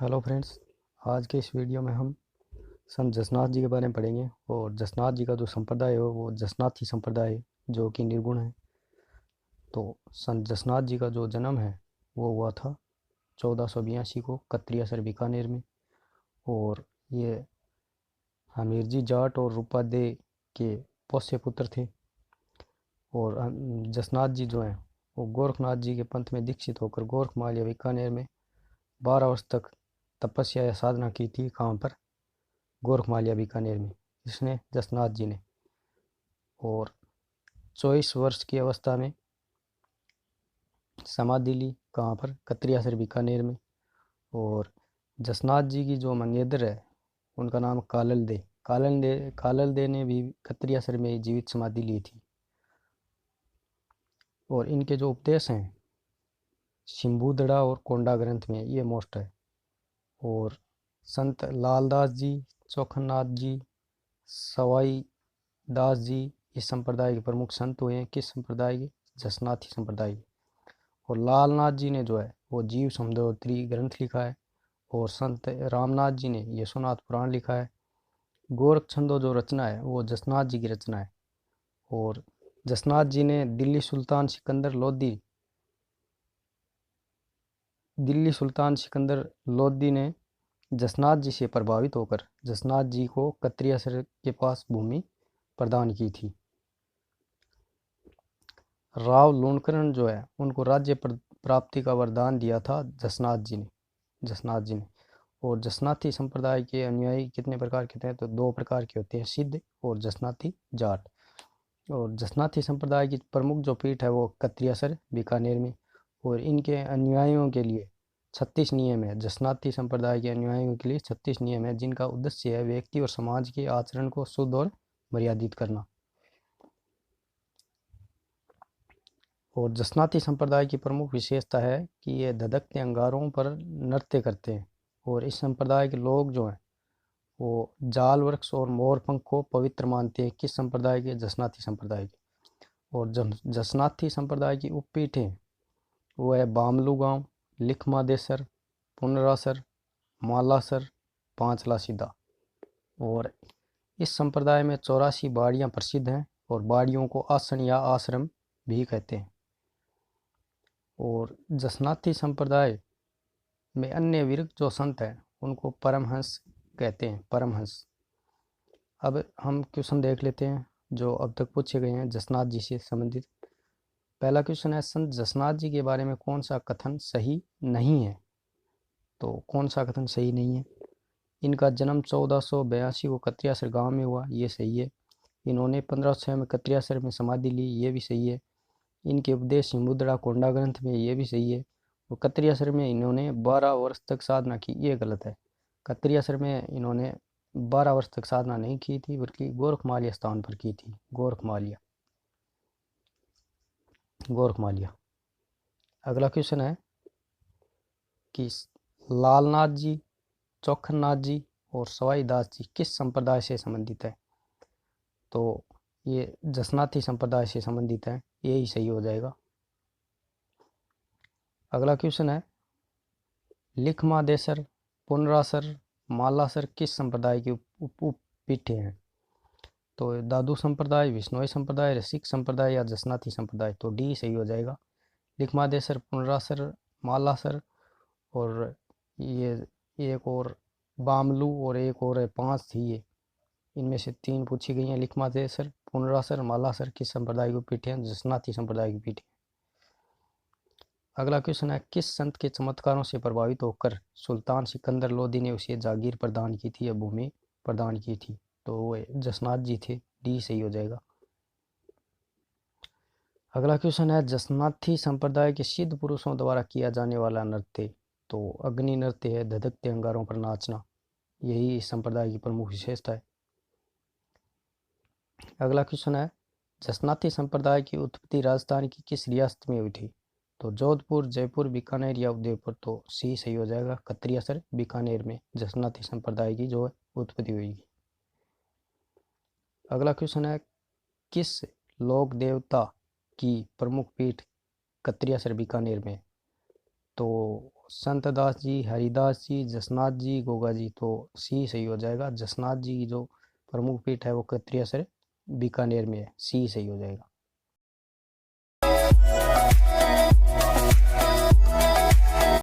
Hello friends, आज के इस वीडियो में हम संत जसनाथ जी के बारे में पढ़ेंगे। और जसनाथ जी का जो संप्रदाय है वो जसनाथी संप्रदाय है, जो कि निर्गुण है। तो संत जसनाथ जी का जो जन्म है वो हुआ था 1482 को कत्रियासर बीकानेर में। और ये हमीरजी जाट और रूपादे के पोष्य पुत्र थे। और जसनाथ जी जो हैं वो गोरखनाथ जी के पंथ में दीक्षित होकर गोरखमाल या बीकानेर में 12 वर्ष तक तपस्या या साधना की थी। कहाँ पर? गोरखमाल बीकानेर में, जिसने जसनाथ जी ने। और 24 वर्ष की अवस्था में समाधि ली। कहाँ पर? कत्रियासर बीकानेर में। और जसनाथ जी की जो मंगेतर है उनका नाम कालल दे ने भी कत्रियासर में जीवित समाधि ली थी। और इनके जो उपदेश हैं शिम्बूदड़ा और कोंडा ग्रंथ में ये मोस्ट है। और संत लालदास जी, चोखननाथ जी, सवाई दास जी इस संप्रदाय के प्रमुख संत हुए हैं। किस संप्रदाय के? जसनाथी संप्रदाय के। और लालनाथ जी ने जो है वो जीव समदोत्री ग्रंथ लिखा है। और संत रामनाथ जी ने यशोनाथ पुराण लिखा है। गोरख छंदो जो रचना है वो जसनाथ जी की रचना है। और जसनाथ जी ने दिल्ली सुल्तान सिकंदर लोदी ने जसनाथ जी से प्रभावित होकर जसनाथ जी को कत्रियासर के पास भूमि प्रदान की थी। राव लूणकरण जो है उनको राज्य प्राप्ति का वरदान दिया था जसनाथ जी ने। और जसनाथी संप्रदाय के अनुयायी कितने प्रकार के थे? तो 2 प्रकार के होते हैं, सिद्ध और जसनाथी जाट। और जसनाथी संप्रदाय की प्रमुख जो पीठ है वो कत्रियासर बीकानेर में। और इनके अनुयायियों के लिए 36 नियम है। जसनाथी संप्रदाय के अनुयायियों के लिए 36 नियम है, जिनका उद्देश्य है व्यक्ति और समाज के आचरण को शुद्ध और मर्यादित करना। और जसनाती संप्रदाय की प्रमुख विशेषता है कि ये धधकते अंगारों पर नृत्य करते हैं। और इस संप्रदाय के लोग जो हैं वो जाल वृक्ष और मोर पंख को पवित्र मानते हैं। किस संप्रदाय के? जसनाथी संप्रदाय के। और जसनाथी संप्रदाय की उपपीठें वो है बामलू गांव, लिखमादेसर, पुनरासर, मालासर, पांचला सीधा। और इस संप्रदाय में 84 बाड़ियाँ प्रसिद्ध हैं। और बाड़ियों को आसन या आश्रम भी कहते हैं। और जसनाथी संप्रदाय में अन्य विरक्त जो संत हैं उनको परमहंस कहते हैं, परमहंस। अब हम क्वेश्चन देख लेते हैं जो अब तक पूछे गए हैं जसनाथ जी से संबंधित। पहला क्वेश्चन है, संत जसनाथ जी के बारे में कौन सा कथन सही नहीं है? तो कौन सा कथन सही नहीं है? इनका जन्म 1482 को कत्रियासर गांव में हुआ, ये सही है। इन्होंने 1506 में कत्रियासर में समाधि ली, ये भी सही है। इनके उपदेश मुद्रा कोंडा ग्रंथ में, ये भी सही है। और कत्रियासर में इन्होंने 12 वर्ष तक साधना की, ये गलत है। कत्रियासर में इन्होंने 12 वर्ष तक साधना नहीं की थी, बल्कि गोरखमालिया स्थान पर की थी। गोरखमालिया। अगला क्वेश्चन है कि लालनाथ जी, चोखननाथ जी और सवाई दास जी किस संप्रदाय से संबंधित है? तो ये जसनाथी संप्रदाय से संबंधित है, यही सही हो जाएगा। अगला क्वेश्चन है, लिखमादेसर, पुनरासर, मालासर किस संप्रदाय की उपपीठें हैं? तो दादू संप्रदाय, विश्नोई संप्रदाय, रसिक संप्रदाय या जसनाथी संप्रदाय। तो डी सही हो जाएगा। लिखमादेसर, पुनरासर, मालासर और ये एक और बामलू और एक और है, 5 थी ये। इनमें से 3 पूछी गई हैं। लिखमादेसर, पुनरासर, मालासर किस संप्रदाय की पीठे हैं? जसनाथी संप्रदाय की पीठे। अगला क्वेश्चन है, किस संत के चमत्कारों से प्रभावित होकर सुल्तान सिकंदर लोदी ने उसे जागीर प्रदान की थी या भूमि प्रदान की थी? तो वो जसनाथ जी थे, डी सही हो जाएगा। अगला क्वेश्चन है, जसनाथी संप्रदाय के सिद्ध पुरुषों द्वारा किया जाने वाला नृत्य। तो अग्नि नृत्य है, धधकते अंगारों पर नाचना, यही इस संप्रदाय की प्रमुख विशेषता है। अगला क्वेश्चन है, जसनाथी संप्रदाय की उत्पत्ति राजस्थान की किस रियासत में हुई थी? तो जोधपुर, जयपुर, बीकानेर या उदयपुर। तो सी सही हो जाएगा। कत्रियासर बीकानेर में जसनाथी संप्रदाय की जो है उत्पत्ति हुई। अगला क्वेश्चन है, किस लोक देवता की प्रमुख पीठ कत्रियासर बीकानेर में? तो संत दास जी, हरिदास जी, जसनाथ जी, गोगा जी, तो सी सही हो जाएगा। जसनाथ जी की जो प्रमुख पीठ है वो क्षत्रियसर बीकानेर में है, सी सही हो जाएगा।